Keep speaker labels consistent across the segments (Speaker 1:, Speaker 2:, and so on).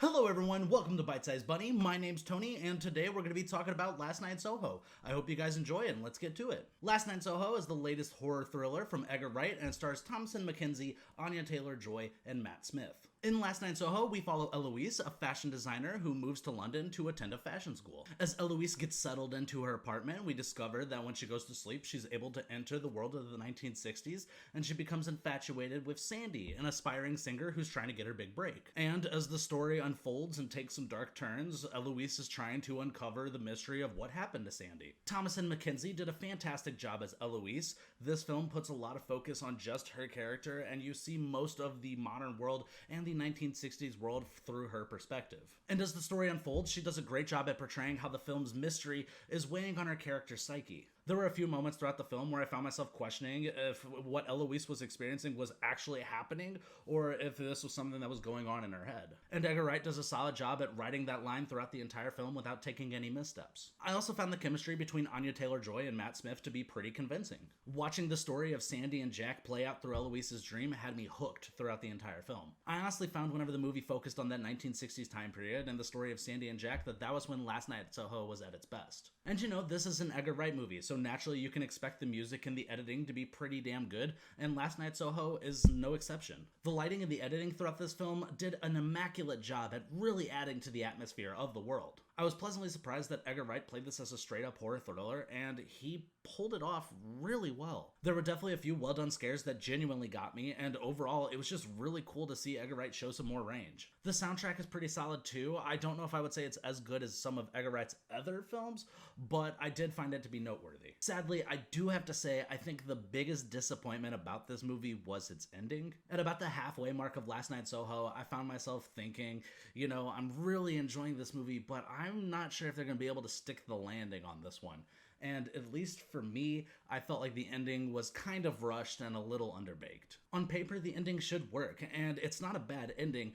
Speaker 1: Hello everyone, welcome to Bite Size Bunny. My name's Tony, and today we're going to be talking about Last Night in Soho. I hope you guys enjoy it, and let's get to it. Last Night in Soho is the latest horror thriller from Edgar Wright, and it stars Thomasin McKenzie, Anya Taylor-Joy, and Matt Smith. In Last Night in Soho, we follow Eloise, a fashion designer who moves to London to attend a fashion school. As Eloise gets settled into her apartment, we discover that when she goes to sleep, she's able to enter the world of the 1960s, and she becomes infatuated with Sandy, an aspiring singer who's trying to get her big break. And as the story unfolds and takes some dark turns, Eloise is trying to uncover the mystery of what happened to Sandy. Thomasin McKenzie did a fantastic job as Eloise. This film puts a lot of focus on just her character, and you see most of the modern world and the 1960s world through her perspective. And as the story unfolds, she does a great job at portraying how the film's mystery is weighing on her character's psyche. There were a few moments throughout the film where I found myself questioning if what Eloise was experiencing was actually happening, or if this was something that was going on in her head. And Edgar Wright does a solid job at writing that line throughout the entire film without taking any missteps. I also found the chemistry between Anya Taylor-Joy and Matt Smith to be pretty convincing. Watching the story of Sandy and Jack play out through Eloise's dream had me hooked throughout the entire film. I honestly found whenever the movie focused on that 1960s time period and the story of Sandy and Jack that was when Last Night at Soho was at its best. And you know, this is an Edgar Wright movie, so naturally you can expect the music and the editing to be pretty damn good, and Last Night Soho is no exception. The lighting and the editing throughout this film did an immaculate job at really adding to the atmosphere of the world. I was pleasantly surprised that Edgar Wright played this as a straight-up horror thriller, and he pulled it off really well. There were definitely a few well-done scares that genuinely got me, and overall, it was just really cool to see Edgar Wright show some more range. The soundtrack is pretty solid too. I don't know if I would say it's as good as some of Edgar Wright's other films, but I did find it to be noteworthy. Sadly, I do have to say, I think the biggest disappointment about this movie was its ending. At about the halfway mark of Last Night in Soho, I found myself thinking, you know, I'm really enjoying this movie, but I'm not sure if they're going to be able to stick the landing on this one. And at least for me, I felt like the ending was kind of rushed and a little underbaked. On paper, the ending should work, and it's not a bad ending,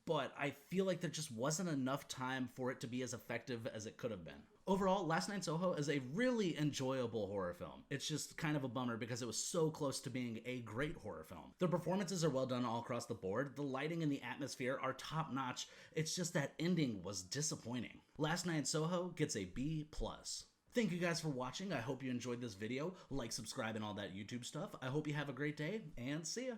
Speaker 1: but I feel like there just wasn't enough time for it to be as effective as it could have been. Overall, Last Night in Soho is a really enjoyable horror film. It's just kind of a bummer because it was so close to being a great horror film. The performances are well done all across the board, the lighting and the atmosphere are top notch, it's just that ending was disappointing. Last Night in Soho gets a B+. Thank you guys for watching. I hope you enjoyed this video. Like, subscribe, and all that YouTube stuff. I hope you have a great day, and see ya.